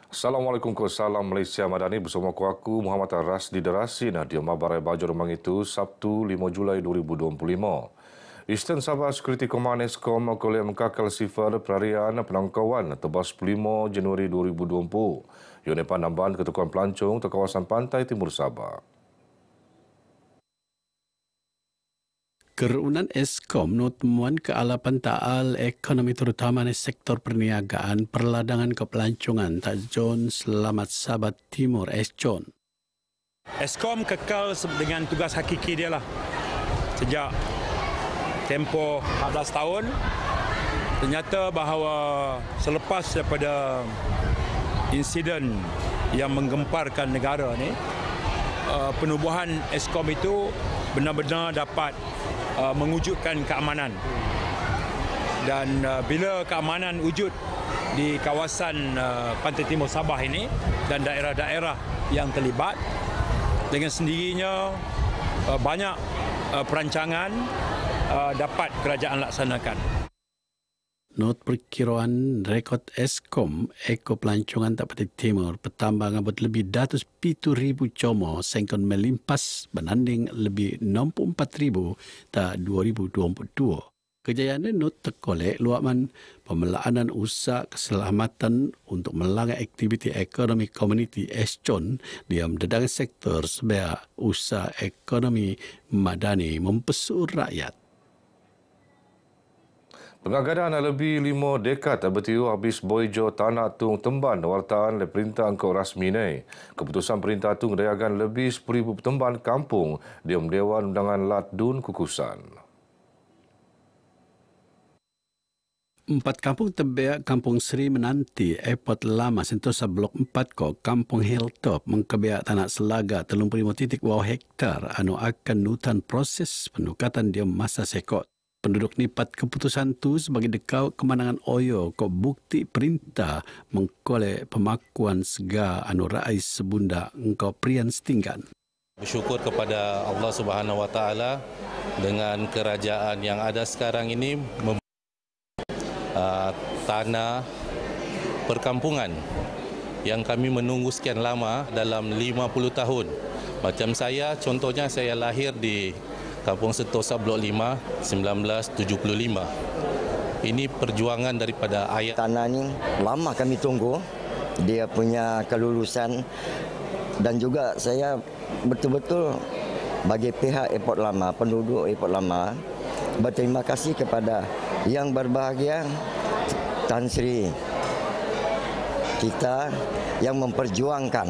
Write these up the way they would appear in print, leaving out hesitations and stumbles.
Assalamualaikum, salam Malaysia Madani bersama aku Muhammad Ras di Derasi Nadia Mabarai Baju Remang itu Sabtu 5 Julai 2025. Eastern Sabah Security Command ESCOM oleh mengkakal sifar perarian penangkauan tebas 5 Januari 2020. Yone Panamban Ketukuan Pelancong ke kawasan pantai timur Sabah. Kerunan ESCOM temuan kealapan taal ekonomi terutama di sektor perniagaan perladangan kepelancongan tak John Selamat Sabah Timur ESCON. ESCOM kekal dengan tugas hakiki dia lah. Sejak tempoh 14 tahun, ternyata bahawa selepas daripada insiden yang menggemparkan negara ni, penubuhan ESCOM itu benar-benar dapat mewujudkan keamanan. Dan bila keamanan wujud di kawasan Pantai Timur Sabah ini dan daerah-daerah yang terlibat, dengan sendirinya banyak perancangan dapat kerajaan laksanakan. Not perkiraan rekod ESCOM Eko Pelancongan tak Pantai Timur petambah ngabut lebih 7,000 como sengkon melimpas benanding lebih 64,000 tak 2022. Kejayaan not terkolek luaman pemelaanan usaha keselamatan untuk melanggar aktiviti ekonomi komuniti ESCON di dedangan sektor sebagai usaha ekonomi madani mempesur rakyat. Pengagadan lebih 5 dekad bertiu habis boijo tanah tung temban wartaan oleh perintah engkau rasmi ini. Keputusan perintah tung dayagan lebih 10,000 temban kampung di Dewan Undangan Lat Dun Kukusan. 4 kampung terbaik Kampung Seri Menanti, Airport Lama, Sentosa Blok 4 ko Kampung Hilltop mengkebiak tanah selaga 35.2 hektar anu akan nutan proses penukatan dia masa sekot. Penduduk nipat keputusan tu sebagai dekau kemenangan Oyo ko bukti perintah mengkolek pemakuan sega anu rais sebunda engkau prian setinggan. Bersyukur kepada Allah Subhanahu Wa Taala dengan kerajaan yang ada sekarang ini tanah perkampungan yang kami menunggu sekian lama dalam 50 tahun. Macam saya, contohnya saya lahir di Kampung Sentosa Blok 5, 1975. Ini perjuangan daripada ayah. Tanah ni lama kami tunggu dia punya kelulusan, dan juga saya betul-betul bagi pihak Airport Lama, penduduk Airport Lama, berterima kasih kepada yang berbahagia Tan Sri kita yang memperjuangkan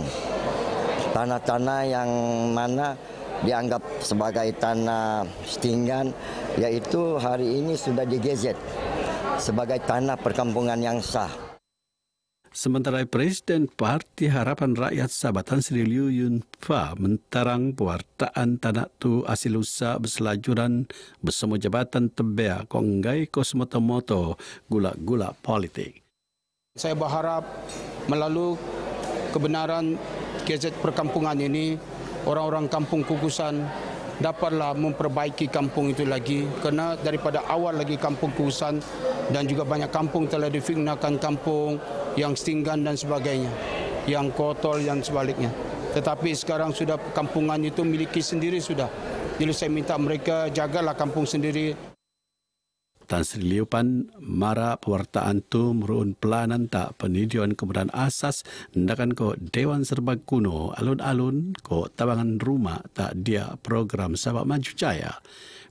tanah-tanah yang mana dianggap sebagai tanah setinggan, iaitu hari ini sudah digezet sebagai tanah perkampungan yang sah. Sementara Presiden Parti Harapan Rakyat Sabah Tan Sri Liew Yun Fa mentarang pewartaan tanah tu hasil usaha berselajuran bersama Jabatan Tebea Konggai Kosmotomoto gula-gula politik. Saya berharap melalui kebenaran gazet perkampungan ini, orang-orang kampung Kukusan dapatlah memperbaiki kampung itu lagi, kerana daripada awal lagi kampung Kukusan dan juga banyak kampung telah difitnahkan kampung yang setinggan dan sebagainya, yang kotor dan sebaliknya. Tetapi sekarang sudah kampungan itu miliki sendiri sudah. Jadi saya minta mereka jagalah kampung sendiri. Tan Sri Liew pan mara pewartaan tu merun pelanan tak peninjauan kemudahan asas hendakan ko Dewan Serbaguna alun-alun ko tabangan rumah tak dia program Sabah Maju Jaya.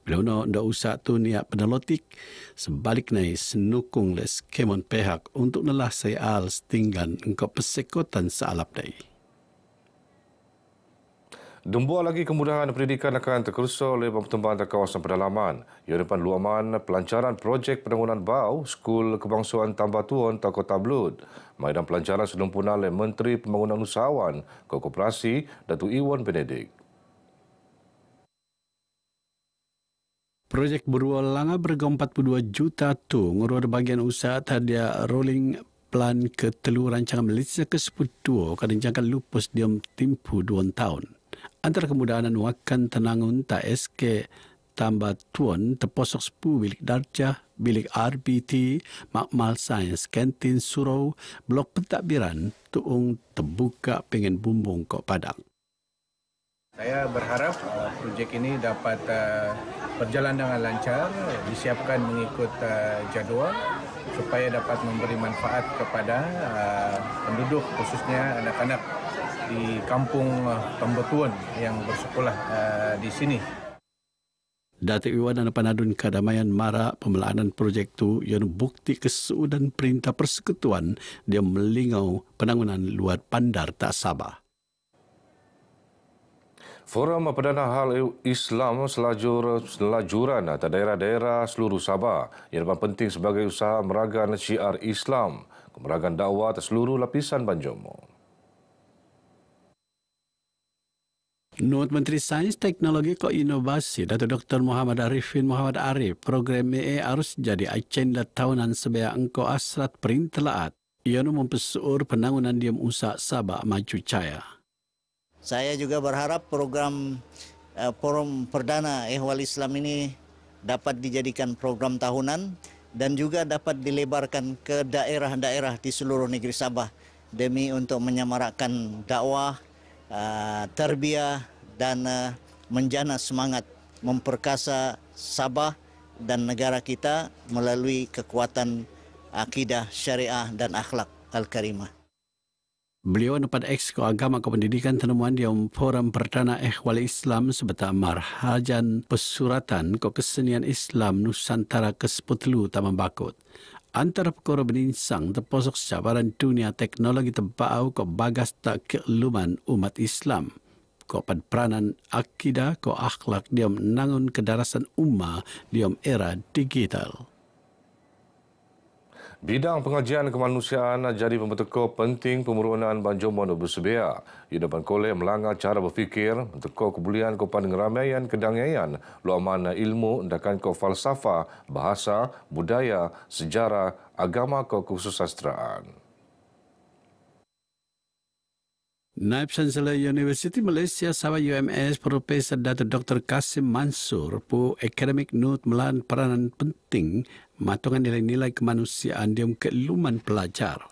Bila no ndak usah tu niat penelotik sebaliknya senukung les kemon pihak untuk nelah sayal setinggan engkau persekotan sealap dai. Dembua lagi kemudahan pendidikan akan terkerusa oleh pertembangan kawasan pedalaman. Ia depan luaman pelancaran projek pembangunan bau Skul Kebangsaan Tambatuan tak Kota Blud. Maidan pelancaran sedempuna oleh Menteri Pembangunan Usahawan Koperasi Datuk Iwan Benedik. Projek beruang langa berga 42 juta tu ngurus bagian usaha tadia rolling plan ke telu rancangan Malaysia ke-10 kadang-kadang lupus diam timpu 2 tahun. Antara kemudahan wakan tenangun tak SK tambah tuan terposok 10 bilik darjah, bilik RBT, makmal sains, kantin surau, blok pentadbiran, tuung terbuka pengen bumbung kok Padang. Saya berharap projek ini dapat berjalan dengan lancar, disiapkan mengikut jadual supaya dapat memberi manfaat kepada penduduk, khususnya anak-anak di kampung Tombotuan yang bersekolah di sini. Datuk Iwan dan Panadun Kadamaian Mara pemelahanan projek itu yang bukti kesuudan perintah persekutuan dia melingau penangunan luar bandar tak Sabah. Forum Perdana Hal Islam selajuran atas daerah-daerah seluruh Sabah yang penting sebagai usaha meragan syiar Islam, kemeragan dakwah atas seluruh lapisan Banjomo. Menurut Menteri Sains, Teknologi dan Inovasi Datuk Dr. Muhammad Arifin Muhammad Arif, program MA harus jadi agenda tahunan sebagai engkau asrat perintelaat. Ia mempesuur penangunan diam usaha Sabah maju caya. Saya juga berharap program Forum Perdana Ehwal Islam ini dapat dijadikan program tahunan dan juga dapat dilebarkan ke daerah-daerah di seluruh negeri Sabah demi untuk menyemarakkan dakwah, tarbiyah dan menjana semangat memperkasa Sabah dan negara kita melalui kekuatan akidah syariah dan akhlak al-karimah. Beliau dapat Exco Agama ke Pendidikan temuan di Forum Perdana Ehwal Islam sebetar marhajan pesuratan ke kesenian Islam Nusantara ke-10 Taman Bakut. Antara perkara beninsang terposok cabaran dunia teknologi terbau ke bagas tak keluman umat Islam. Ko peranan akidah ko akhlak diam nangun kedarasan ummah diam era digital. Bidang pengajian kemanusiaan jadi pembeteko penting pemerunan Banjomo bersedia. Ia dapat kolej melanggar cara berfikir, menteko kebulian kepada ngeramaian kedangaian, luaman ilmu, ndakan ko falsafah, bahasa, budaya, sejarah, agama ko khususastraan. Naib Chancellor University Malaysia Sabah UMS Profesor Datuk Dr. Kasim Mansur pu akademik note melan peranan penting matungan nilai-nilai kemanusiaan diam keluman pelajar.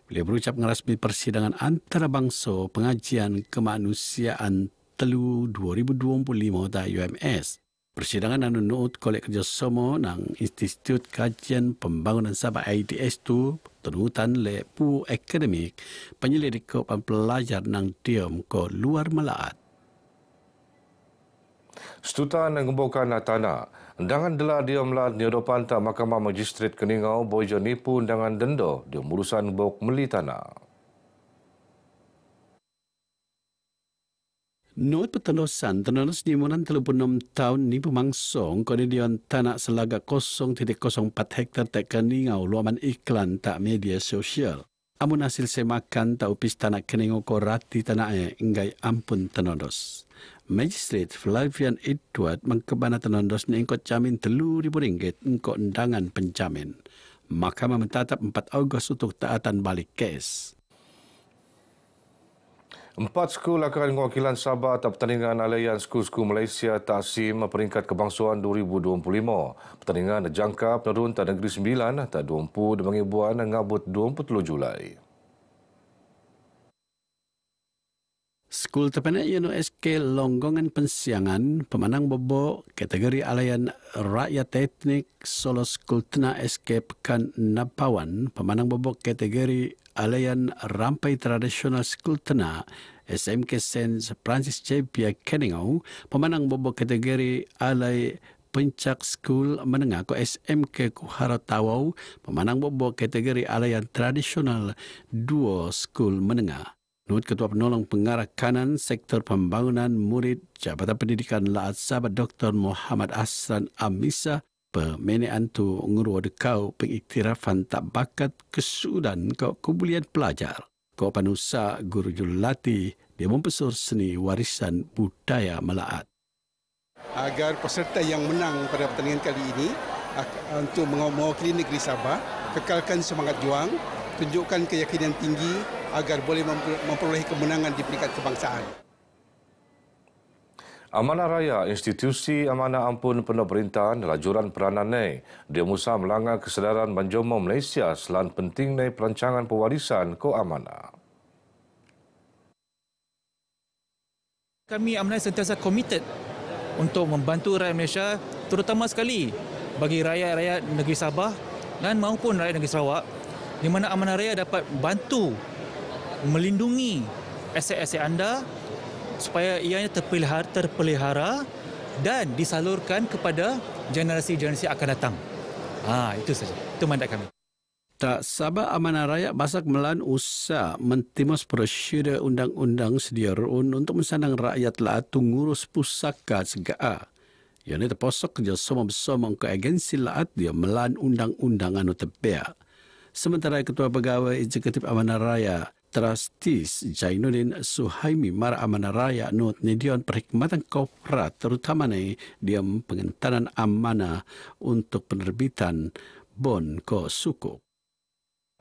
Beliau berucap ngerasmi persidangan antarabangsa pengajian kemanusiaan telu 2025 da UMS. Persidangan anu nuut kolej kerjasama nang Institut Kajian Pembangunan Sabah IDS tu tenutan le pu akademik penyelidik ke pelajar nang diam ke luar Melaat. Setutan ngembokan tanah. Undangan dela dia melat nyodopan tak Mahkamah Magistrat Keningau bojo nipu undangan denda dia urusan bok meli tanah. Not petenusan tenanos di Munan 36 tahun ni pemangsong kemudian tanah selaga 0.04 hektar tak Keningau luaman iklan tak media sosial. Amun hasil semakan tak upis tanah Keningau korati tanah inggai ampun tenanos. Magistrat Flavian Edward mengkebana tenondos ni engkau jamin RM3,000 engkau undangan penjamin. Mahkamah mentatap 4 Ogos untuk taatan balik kes. 4 skul akan wakilan Sabah atas pertandingan Alian Skul-Skul Malaysia Taksim peringkat kebangsaan 2025. Pertandingan jangka penurun tak Negeri Sembilan tak 20 Demangibuan ngabut 23 Julai. Skul terpenak UNSK Longgongan Pensiangan, pemenang bobo kategori Alayan Rakyat Etnik Solo Skul Tena SK Pekan Napawan, pemenang bobo kategori Alayan Rampai Tradisional Skul Tena SMK Saint Francis Xavier Keningau, pemenang bobo kategori Alai Pencak Skul Menengah ke SMK Kuhara Tawau, pemenang bobo kategori Alayan Tradisional 2 Skul Menengah. Menurut Ketua Penolong Pengarah Kanan Sektor Pembangunan Murid Jabatan Pendidikan Laat Sabah Dr. Muhammad Asran Amisa, pemenean tu ngurua dekau pengiktirafan tak bakat kesuudan ke kebulian pelajar. Kau panusa guru julati dia mempesur seni warisan budaya Melaat. Agar peserta yang menang pada pertandingan kali ini untuk mewakili negeri Sabah, kekalkan semangat juang, tunjukkan keyakinan tinggi agar boleh memperoleh kemenangan di peringkat kebangsaan. Amanah Raya, institusi amanah ampun pemerintahan lajuran peranan dia musa melanggar kesedaran Banjomo Malaysia selan penting perancangan pewarisan ko amanah. Kami amanah sentiasa komited untuk membantu rakyat Malaysia, terutama sekali bagi rakyat-rakyat negeri Sabah dan maupun rakyat negeri Sarawak, di mana amanah raya dapat bantu melindungi aset-aset anda supaya ianya terpelihara dan disalurkan kepada generasi-generasi akan datang. Itu saja. Itu mandat kami. Tak Sabah Amanah Raya basak melan usaha mentimus prosedur undang-undang sedia ruun untuk mensandang rakyat laatu ngurus pusaka segaa. Yang ini terposok kerjasama bersama ke agensi laat dia melan undang-undang anu tebea. Sementara Ketua Pegawai Eksekutif Amanah Raya Trustees Jainuddin Suhaimi Mara Amanah Raya Nut Nidion Perkhidmatan Korporat terutama dia pengentanan amanah untuk penerbitan bon ko suku.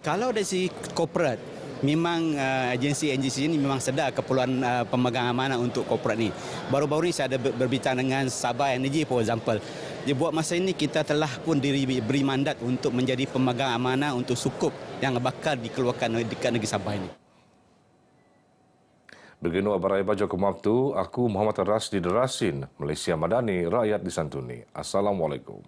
Kalau dari sisi korporat, memang agensi ini memang sedar keperluan pemegang amanah untuk korporat ni. Baru-baru ni saya ada berbincang dengan Sabah Energy for example. Dia buat masa ini kita telah pun diberi mandat untuk menjadi pemegang amanah untuk sukup yang bakal dikeluarkan dekat negeri Sabah ini. Beginu Abarai Bajo Kemabtu, aku Muhammad Ras di Derasin, Malaysia Madani, rakyat disantuni. Assalamualaikum.